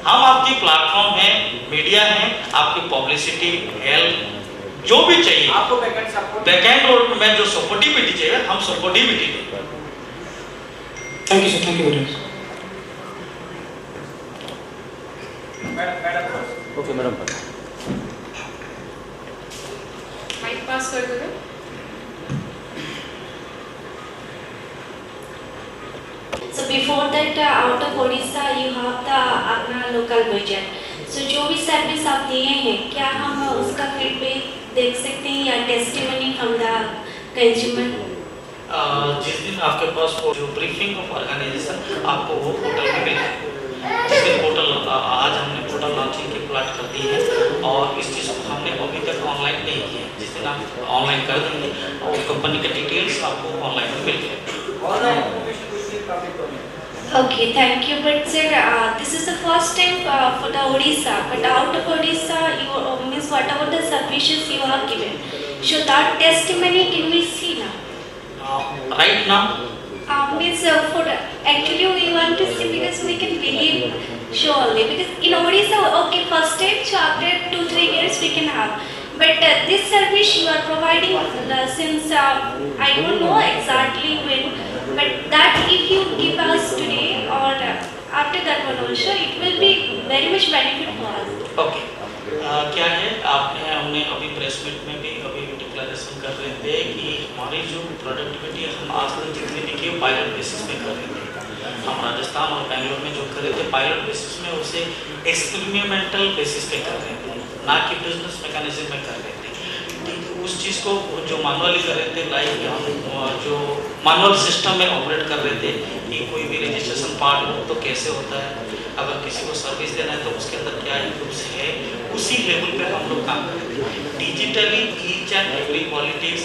हम आपकी प्लेटफॉर्म है, मीडिया है, आपकी पब्लिसिटी, हेल्प जो भी चाहिए आपको बैकएंड और में जो सपोर्टिविटी चाहिए हम सपोर्टिविटी देंगे। Thank you sir, thank you very much. Okay madam, mike pass कर दो। So before that, out of Odisha, you have the अपना local budget. So जो भी सर्विस आप दिए हैं, क्या हम उसका फीडबैक देख सकते हैं या टेस्टिमनी फ्रॉम द कंज्यूमर? जिस दिन आपके पास वो जो ब्रीफिंग ऑफ ऑर्गेनाइजेशन आपको वो पोर्टल में मिलेगा। जिस दिन पोर्टल आज हमने पोर्टल लॉन्चिंग की प्लाट कर दी है और इस चीज़ को हमने अभी तक ऑनलाइन नहीं किया है। जिस दिन आप ऑनलाइन कर देंगे और कंपनी के डिटेल्स आपको ऑनलाइन में मिल जाएगा। Okay, thank you. But sir, this is the first time for the Odisha. But out of Odisha, you means whatever the services you are given. So that testimony can we see now? Right now. Means for actually we want to see because we can believe surely because in Odisha, okay, first time so after 2-3 years we can have. But this service you are providing since I don't know exactly when. But that if you give us today or after that one also, it will be very much benefit for us. Okay. क्या है आपने हमने अभी press meet में भी अभी declaration कर रहे थे कि हमारी जो प्रोडक्टिविटी हम आज तक जितनी भी की पायलट बेसिस पे कर रहे थे। हम राजस्थान और बेंगलोर में जो कर रहे थे पायलट बेसिस में उसे एक्सपेरिमेंटल बेसिस पे कर रहे थे, ना कि बिजनेस मैकेनिज्म में कर रहे थे। उस चीज़ को जो मैनुअली कर रहे थे लाइक हम जो मैनुअल सिस्टम में ऑपरेट कर रहे थे कि कोई भी रजिस्ट्रेशन पार्ट हो तो कैसे होता है, अगर किसी को सर्विस देना है तो उसके अंदर क्या इनपुट्स है, उसी लेवल पे हम लोग काम कर रहे हैं। Digitally each and every politics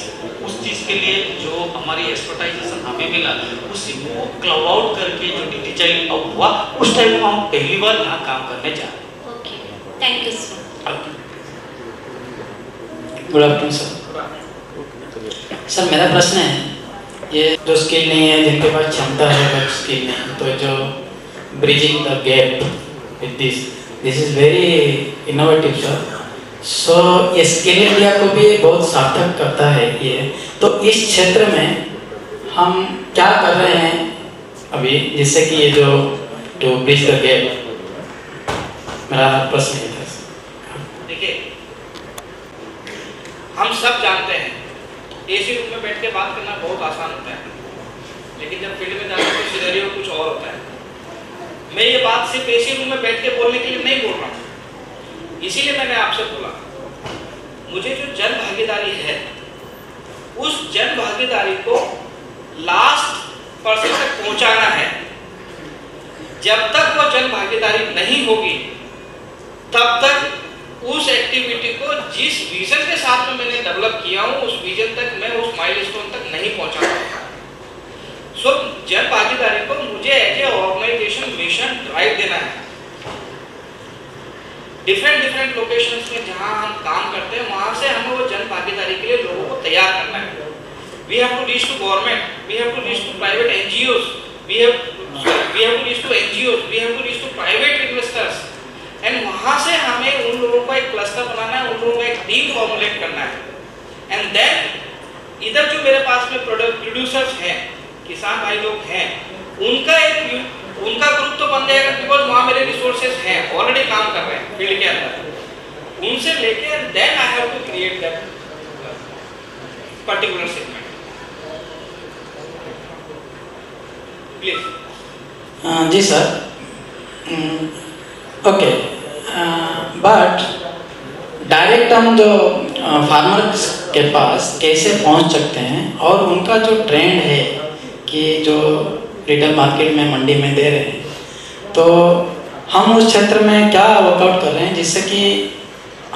उस चीज़ के लिए जो हमारी एक्सपर्टाइजेशन हमें मिला उसी को क्लाउड आउट करके जो डिजिटली अब हुआ उस टाइम में हम पहली बार यहाँ काम करने जा रहे हैं। Okay, thank you sir. Good afternoon sir. Sir मेरा प्रश्न है, ये जो स्किल नहीं है, जिनके पास क्षमता है बट स्किल नहीं, तो जो bridging the gap with this is very innovative sir. So ये स्किल इंडिया को भी बहुत सार्थक करता है ये। तो इस क्षेत्र में हम क्या कर रहे हैं अभी जिससे कि ये जो टू ब्रिज द गैप, मेरा प्रश्न ये था। देखिए, हम सब जानते हैं एसी रूम में बैठ के बात करना बहुत आसान होता है, लेकिन जब फील्ड में जाते हैं तो सिनेरियो कुछ और होता है। मैं ये बात सिर्फ एसी रूम में बैठ के बोलने के लिए नहीं बोल रहा हूँ, इसीलिए मैंने आपसे बोला मुझे जो जन भागीदारी है उस जन भागीदारी को लास्ट पर्सन तक पहुंचाना है। जब तक वो जन भागीदारी नहीं होगी तब तक उस एक्टिविटी को जिस विजन के साथ में मैंने डेवलप किया हूं उस विजन तक मैं उस माइलस्टोन तक नहीं पहुंचा सकता। सो जन भागीदारी को मुझे as a organization mission drive देना है। डिफरेंट लोकेशंस में जहां हम काम करते हैं वहां से हमें वो जन भागीदारी के लिए लोगों को तैयार करना है। We have to reach to government, we have to reach to private NGOs, we have to reach to NGOs, we have to reach to private investors and वहां से हमें उन लोगों का एक क्लस्टर बनाना है, उन लोगों का एक टीम फॉर्मुलेट करना है। एंड देन इधर जो मेरे पास में प्रोडक्ट प्रोड्यूसर्स हैं, किसान भाई लोग हैं, उनका ग्रुप तो बन जाएगा बिकॉज वहाँ मेरे रिसोर्सेज हैं, ऑलरेडी काम कर रहे हैं फील्ड के अंदर। उनसे लेके then I have to create that particular segment. Please. जी सर, ओके, बट डायरेक्ट हम जो फार्मर्स के पास कैसे पहुंच सकते हैं और उनका जो ट्रेंड है कि जो रिटेल मार्केट में मंडी में दे रहे हैं, तो हम उस क्षेत्र में क्या वर्कआउट कर रहे हैं जिससे कि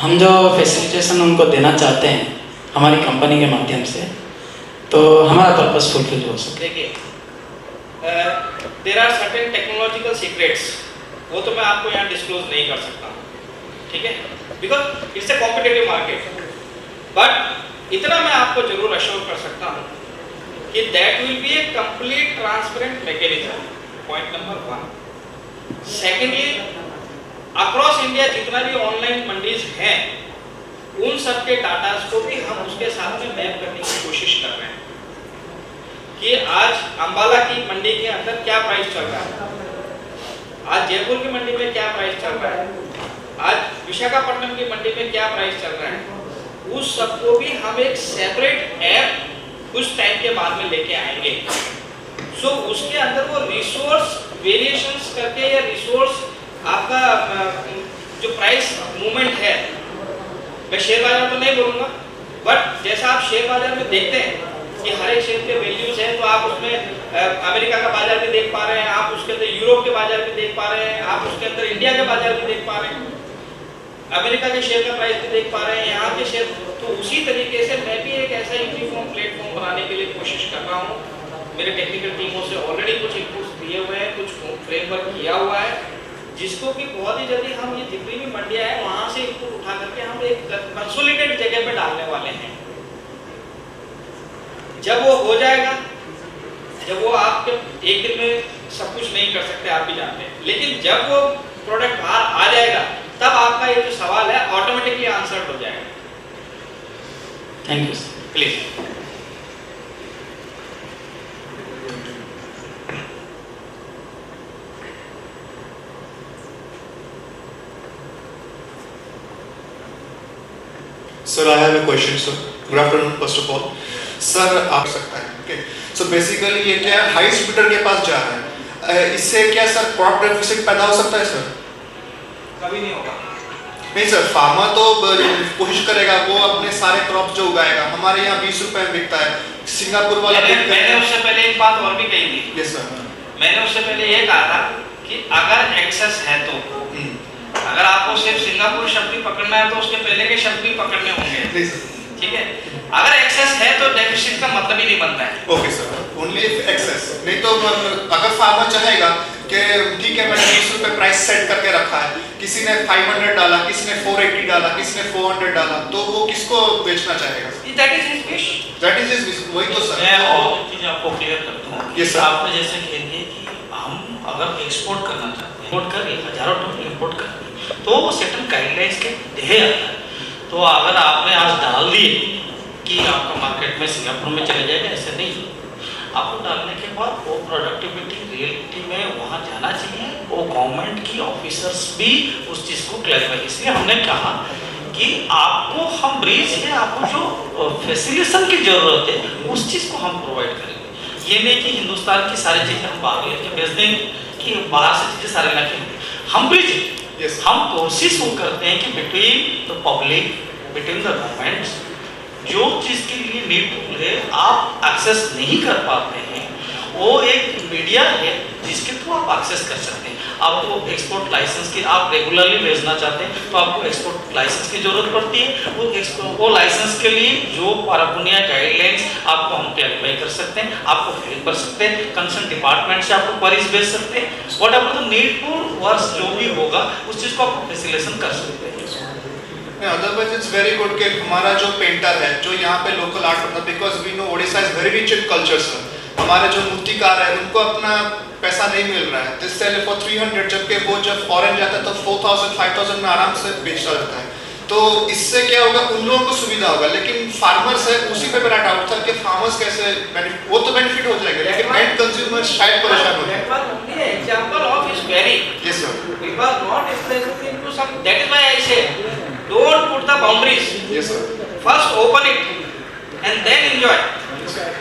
हम जो फैसिलिटेशन उनको देना चाहते हैं हमारी कंपनी के माध्यम से, तो हमारा पर्पस फुलफिल हो सके। देखिए, there are certain technological secrets, वो तो मैं आपको यहाँ डिस्क्लोज नहीं कर सकता, ठीक है, because it's a competitive market. But इतना मैं आपको जरूर अश्योर कर सकता हूँ कि that will be A complete transparent mechanism, point number 1। Secondly, across India जितना भी ऑनलाइन मंडीज हैं उन सब के डाटा को भी हम उसके साथ में मैप करने की कोशिश कर रहे हैं कि आज अंबाला की मंडी के अंदर क्या प्राइस चल रहा है, आज जयपुर की मंडी में क्या प्राइस चल रहा है, आज विशाखापट्टनम की मंडी में क्या प्राइस चल रहा है, उस सबको भी हम एक सेपरेट ऐप कुछ टाइम के बाद में लेके आएंगे। सो उसके अंदर वो रिसोर्स वेरिएशंस करके या रिसोर्स आपका जो प्राइस मूवमेंट है, मैं शेयर बाजार तो नहीं बोलूँगा, बट जैसा आप शेयर बाजार में देखते हैं कि हर एक शेयर के वैल्यूज हैं, तो आप उसमें अमेरिका का बाजार भी देख पा रहे हैं, आप उसके अंदर यूरोप के बाजार भी देख पा रहे हैं, आप उसके अंदर इंडिया के बाजार भी देख पा रहे हैं, अमेरिका के शेयर का प्राइस भी देख पा रहे हैं, यहाँ के शेयर। तो उसी तरीके से मैं भी एक ऐसा यूनिफॉर्म प्लेटफॉर्म बनाने के लिए कोशिश कर रहा हूँ। मेरे टेक्निकल टीमों से ऑलरेडी कुछ इनपुट्स दिए हुए हैं, कुछ फ्रेमवर्क किया हुआ है, जिसको कि बहुत ही जल्दी हम ये जितनी भी मंडियाँ हैं वहाँ से इनपुट उठा करके हम एक कंसोलिडेटेड जगह पे डालने वाले हैं। जब वो हो जाएगा, जब वो आपके एक दिन में सब कुछ नहीं कर सकते, आप भी जानते हैं, लेकिन जब वो प्रोडक्ट बाहर आ जाएगा तब आपका ये जो सवाल है ऑटोमेटिकली आंसर्ड हो जाएगा। Thank you please. Sir, I have a question, sir. Good afternoon, first of all. Sir, आप सकता है, okay. So basically ये क्या हाईएस्ट बिडर के पास जा रहा है, इससे क्या सर क्रॉप डेफिसिट पैदा हो सकता है सर? कभी नहीं होगा। नहीं सर, फार्मर तो कोशिश करेगा, वो अपने सारे क्रॉप जो उगाएगा, हमारे यहाँ 20 रुपए में बिकता है, सिंगापुर वाला मैंने उससे पहले एक बात और भी कही थी। Yes sir. मैंने उससे पहले ये कहा था कि अगर एक्सेस है तो अगर आपको सिर्फ सिंगापुर शब्द भी पकड़ना है तो उसके पहले के शब्द भी पकड़ने होंगे, ठीक है। अगर एक्सेस है तो डेफिसिट का मतलब ही नहीं बनता है। Okay sir, only access. नहीं तो अगर फार्मर चाहेगा कि ठीक है मैंने 20 रुपए प्राइस सेट करके रखा है, किसी ने 500 डाला, किसी ने 480 डाला, किसी ने 400 डाला, तो वो किसको बेचना चाहेगा? That is his wish. That is his wish, वही तो सर। मैं और एक चीज आपको क्लियर करता हूँ। Yes, sir. आपने जैसे कह दिया कि हम अगर एक्सपोर्ट करना चाहते हैं, इंपोर्ट कर लिए, हजारों टन इंपोर्ट कर लिए, तो वो सेटल गाइडलाइंस के तहत आता है। तो अगर आपने आज डाल दिए कि आपका मार्केट में सिंगापुर में चले जाएगा, ऐसे नहीं। आपको डालने के बाद वो प्रोडक्टिविटी रियलिटी में वहाँ जाना चाहिए, वो गवर्नमेंट की ऑफिसर्स भी उस चीज़ को क्लैरिफाई। इसलिए हमने कहा कि आपको हम ब्रीज है, आपको जो फैसिलिटेशन की जरूरत है उस चीज़ को हम प्रोवाइड करेंगे। ये नहीं कि हिंदुस्तान की सारी चीज़ें हम बाहर लेके भेज देंगे कि बाहर से चीज़ें सारे लाके हम ब्रिज Yes. हम कोशिश वो करते हैं कि between the public, between the governments, जो चीज़ के लिए नीडफुल है आप एक्सेस नहीं कर पाते हैं, वो एक मीडिया है जिसके थ्रू आप एक्सेस कर सकते हैं। आपको एक्सपोर्ट लाइसेंस की, आप रेगुलरली भेजना चाहते हैं तो आपको एक्सपोर्ट लाइसेंस की जरूरत पड़ती है। वो लाइसेंस के लिए जो पारापुनिया गाइडलाइंस आपको हम क्लैरिफाई कर सकते हैं, आपको हेल्प कर सकते हैं, कंसर्न डिपार्टमेंट से आपको क्वेरीज भेज सकते हैं, व्हाटएवर द नीडफुल वर्क जो भी होगा उस चीज़ को आपको फैसिलिटेशन कर सकते हैं। अदरवाइज इट्स वेरी गुड कि हमारा जो पेंटर है, जो यहाँ पे लोकल आर्ट करता है, because we know Odisha is very rich in culture sir. हमारे जो मूर्तिकार है उनको अपना पैसा नहीं मिल रहा है, दिस सेल फॉर 300, जबकि वो जब फॉरेन जाता है तो 4000 5000 में आराम से बेचता रहता है। तो इससे क्या होगा, उन लोगों को सुविधा होगा, लेकिन फार्मर्स है उसी पे मेरा डाउट था कि फार्मर्स कैसे वो तो बेनिफिट हो जाएगा, लेकिन एंड कंज्यूमर शायद परेशान हो जाए। Example of is very yes sir, we was not expressing into some, that is why I say don't put the boundaries, yes sir, first open it and then enjoy.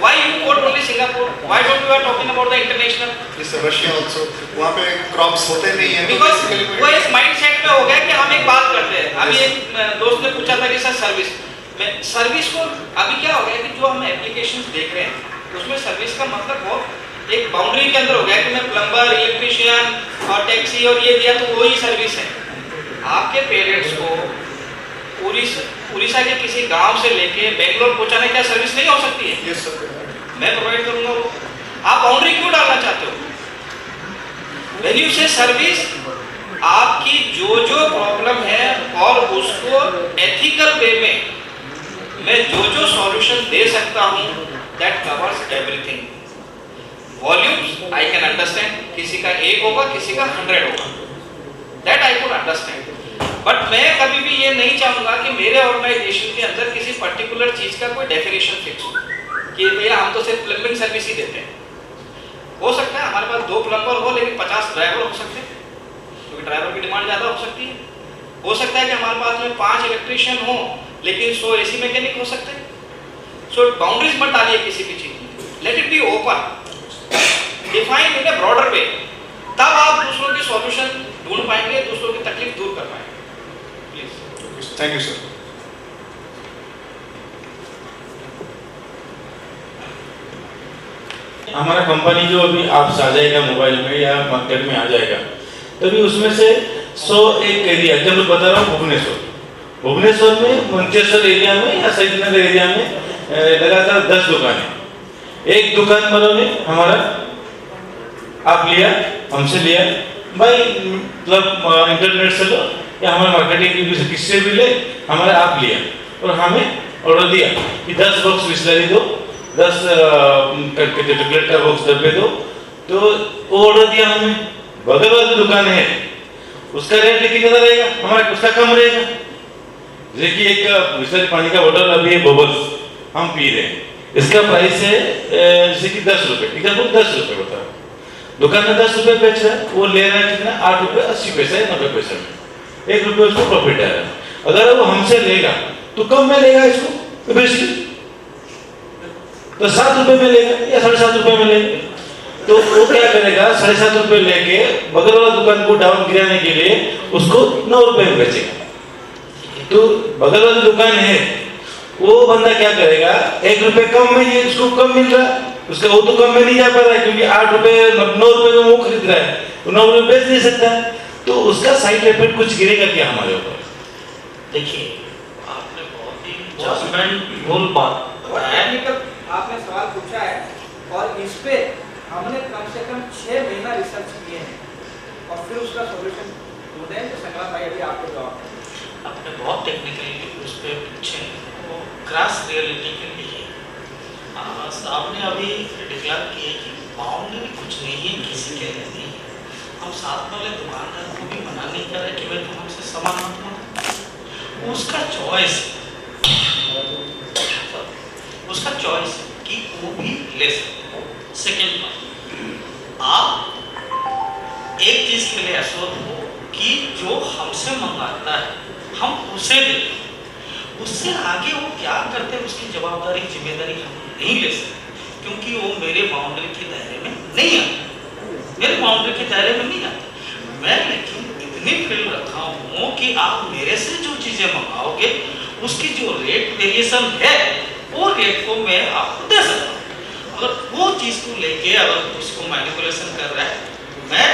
Why you quote only Singapore? Why don't you are talking about the international? Yes sir, Russia also, वहाँ पे crops होते नहीं है, Because वो इस mindset में हो गया कि हम एक बात करते हैं। अभी एक दोस्त ने पूछा था कि सर सर्विस में, सर्विस को अभी क्या हो गया कि जो हम एप्लीकेशंस देख रहे हैं उसमें सर्विस का मतलब बहुत एक बाउंड्री के अंदर हो गया कि मैं प्लम्बर, इलेक्ट्रिशियन और टैक्सी और ये दिया तो वही सर्विस है। आपके पेरेंट्स को उड़ीसा के किसी गांव से लेके बेंगलोर पहुंचाने क्या सर्विस नहीं हो सकती है? यस सर, मैं प्रोवाइड करूंगा वो। आप बाउंड्री क्यों डालना चाहते हो? व्हेन यू से सर्विस, आपकी जो प्रॉब्लम है और उसको एथिकल वे में मैं जो सॉल्यूशन दे सकता हूं, that covers everything. Volumes I can understand, किसी का 1 होगा, किसी का 100 होगा, दैट आई कुड अंडरस्टैंड। नहीं चाहूँगा कि मेरे ऑर्गेनाइजेशन के अंदर किसी पर्टिकुलर चीज़ का कोई डेफिनेशन फिक्स हो कि भैया हम तो सिर्फ प्लम्बिंग सर्विस ही देते हैं। हो सकता है हमारे पास 2 प्लम्बर हो लेकिन 50 ड्राइवर हो सकते हैं, क्योंकि ड्राइवर की डिमांड ज़्यादा हो सकती है। हो सकता है कि हमारे पास में 5 इलेक्ट्रीशियन हो लेकिन 100 AC मैकेनिक हो सकते हैं। सो बाउंड्रीज मत डालिए किसी भी चीज़ में, let it be open, define in a broader way, तब आप दूसरों की सॉल्यूशन ढूंढ पाएंगे, दूसरों की तकलीफ दूर कर पाएंगे। प्लीज। Thank you sir. हमारा कंपनी जो अभी आप आ जाएगा मोबाइल में या मार्केट में आ जाएगा, तभी उसमें से 101 एरिया, जब मैं बता रहा हूँ भुवनेश्वर में, मंचेश्वर एरिया में या सईदनगर एरिया में लगातार 10 दुकानें। एक दुकान वालों ने हमारा आप लिया, हमसे लिया, भाई मतलब इंटरनेट से लो या हमारे मार्केटिंग से किससे भी ले, हमारा आप लिया और हमें ऑर्डर दिया कि 10 बॉक्स बिस्लरी दो, 10 चॉकलेट का बॉक्स डब्बे दो। तो वो ऑर्डर दिया हमें, बगल वाली दुकान है उसका रेट लेकिन ज़्यादा रहेगा, हमारा उसका कम रहेगा। जैसे कि एक बिस्लरी पानी का बोतल अभी है बबल्स, हम पी रहे हैं, इसका प्राइस है जैसे कि 10 रुपये, एग्जाम्पल 10 रुपये होता है, दुकान में 10 रुपये बेच रहा है, वो ले रहा है कितना 8 रुपये 80 पैसे 90 पैसे में, 1 रुपये उसको प्रॉफिट आ रहा है। अगर वो हमसे लेगा तो कम में लेगा इसको बेसिकली, तो 7 रुपये में लेगा या 7.5 रुपये में लेगा, तो वो क्या करेगा 7.5 रुपये लेके बगल वाला दुकान को डाउन गिराने के लिए उसको 9 रुपये में बेचेगा। तो बगल वाली दुकान है वो बंदा क्या करेगा, 1 रुपये कम में, ये उसको कम मिल रहा है, उसका वो तो कम में नहीं जा पा रहा है क्योंकि 8 रुपये 9 रुपये में वो खरीद रहा है, तो 9 रुपये बेच नहीं सकता है, तो उसका साइड इफेक्ट कुछ गिरेगा क्या हमारे ऊपर? देखिए आपने बहुत ही जजमेंटफुल बात टेक्निकल आपने सवाल पूछा है और इस पे हमने कम से कम 6 महीना रिसर्च किए हैं और फिर उसका सॉल्यूशन ढूंढे, तो संग्राम भाई अभी आपको जवाब दें। आपने बहुत टेक्निकली उस पर पूछे, वो क्रॉस रियलिटी के लिए साहब ने अभी डिक्लेयर किया कि बाउंड्री कुछ नहीं है, किसी के लिए नहीं है। हम साथ वाले दुकानदार को भी मना नहीं कर रहे कि भाई तुम हमसे सामान मत मांगो, उसका चॉइस कि वो भी ले सकते। सेकेंड बात, आप एक चीज के लिए अश्योर हो कि जो हमसे मंगाता है हम उसे दें, उससे आगे वो क्या करते हैं उसकी जवाबदारी जिम्मेदारी हम नहीं ले सकते, क्योंकि वो मेरे बाउंड्री के दायरे में नहीं आता, मेरे बाउंड्री के दायरे में नहीं आता। मैं लेकिन इतनी फील्ड रखा हूँ कि आप मेरे से जो चीज़ें मंगाओगे उसकी जो रेट वेरिएशन है वो रेट को मैं आपको दे सकता हूँ। अगर वो चीज़ को लेके अगर उसको मैनिपुलेशन कर रहा है, मैं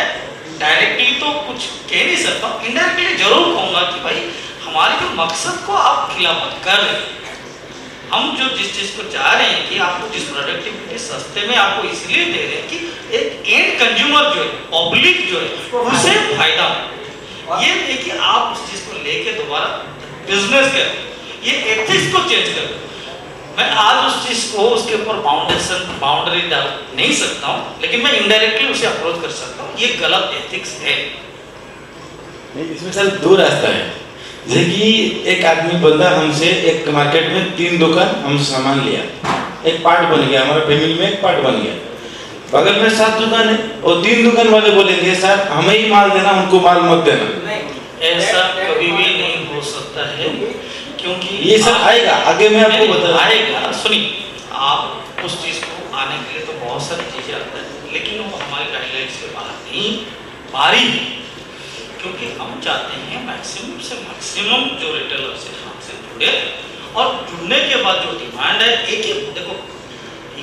डायरेक्टली तो कुछ कह नहीं सकता, इनडायरेक्टली जरूर कहूँगा कि भाई हमारे जो मकसद को आप खिलाफत कर रहे हैं। हम जो जिस चीज़ को चाह रहे हैं कि आपको जिस प्रोडक्टिविटी सस्ते में आपको इसलिए दे रहे हैं कि एक एंड कंज्यूमर जो है, पब्लिक जो है, उसे फायदा हो। ये नहीं कि आप उस चीज़ को लेके दोबारा बिजनेस करें, ये एथिक्स को चेंज करें। मैं आज उस चीज़ को उसके ऊपर बाउंड्री डाल नहीं सकता हूँ, लेकिन मैं इनडायरेक्टली उसे अप्रोच कर सकता हूँ। ये गलत एथिक्स है। नहीं, इसमें सर 2 रास्ता है। जैसे कि एक आदमी बंदा हमसे एक मार्केट में 3 दुकान हम सामान लिया, एक पार्ट बन गया, हमारे फैमिली में एक पार्ट बन गया। बगल में 7 दुकान है और 3 दुकान वाले बोलेंगे सर हमें ही माल देना, उनको माल मत देना। ऐसा कभी भी नहीं हो सकता है, क्योंकि ये सब आएगा आगे मैं आपको बता आएगा। सुनिए, आप उस चीज़ को आने के लिए तो बहुत सारी चीज़ें आता है, लेकिन वो हमारे गाइडलाइंस के बाहर नहीं बाहरी है, क्योंकि हम चाहते हैं मैक्सिमम से मैक्सिमम जो रिटेलर से हमसे जुड़े, और जुड़ने के बाद जो डिमांड है, एक ही देखो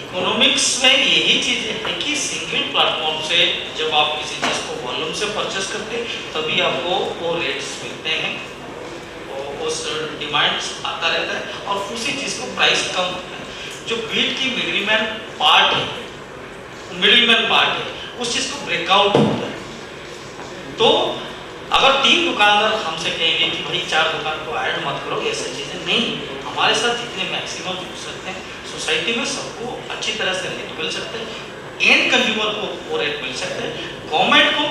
इकोनॉमिक्स में यही चीज़ें है कि सिंगल प्लेटफॉर्म से जब आप किसी चीज़ को वॉल्यूम से परचेस करते हैं तभी आपको वो रेट्स मिलते हैं, उस डिमांड्स आता रहता है और उसी चीज़ को प्राइस कम होता है। जो बीट की मिडिलमैन पार्ट है उस चीज़ को ब्रेकआउट होता है। तो अगर 3 दुकानदार हमसे कहेंगे कि भाई 4 दुकान को ऐड मत करो, ऐसी चीज़ें नहीं, हमारे साथ जितने मैक्सिमम जुड़ सकते हैं सोसाइटी में सबको अच्छी तरह से रेट मिल सकते हैं, एंड कंज्यूमर को वो रेट मिल सकता है। गवर्नमेंट को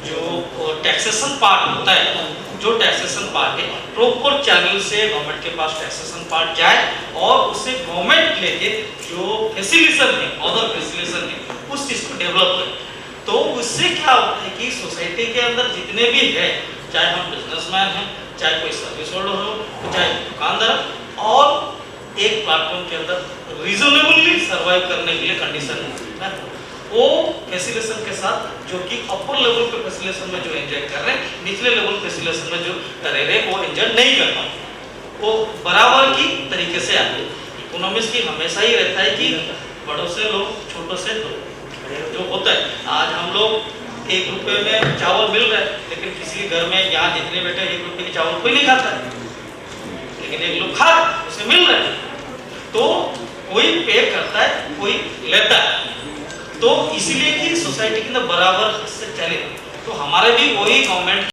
जो टैक्सेशन पार्ट होता है, जो टैक्सेशन पार्ट है प्रॉपर चैनल से गवर्नमेंट के पास टैक्सेशन पार्ट जाए और उससे गवर्नमेंट लेके जो फैसिलिटेशन है, अदर फैसिलिटेशन है, उस चीज़ को डेवलप करे। तो उससे क्या होता है कि सोसाइटी के अंदर जितने भी है, चाहे हम बिजनेसमैन हैं, चाहे कोई सर्विस होल्डर हो, चाहे दुकानदार, और एक प्लेटफॉर्म के अंदर रीजनेबली सर्वाइव करने के लिए कंडीशन है वो फैसिलिटेशन के साथ, जो कि अपर लेवल पे फैसिलिटेशन में जो एंजॉय कर रहे हैं, निचले लेवल फैसिलिटेशन में जो रह रहे वो एंजॉय नहीं कर पाते, वो बराबर की तरीके से आते। इकोनॉमिक्स की हमेशा ही रहता है कि बड़ों से लो, छोटों से लो। जो होता है, आज हम लोग 1 रुपये में चावल मिल रहा है, लेकिन किसी घर में यहाँ जितने बैठे 1 रुपये के चावल कोई नहीं खाता है, लेकिन एक लोग खा रहे, उसे मिल रहा है। तो कोई पे करता है, कोई लेता है, तो इसीलिए कि सोसाइटी के अंदर बराबर से चले। तो हमारे भी वही गवर्नमेंट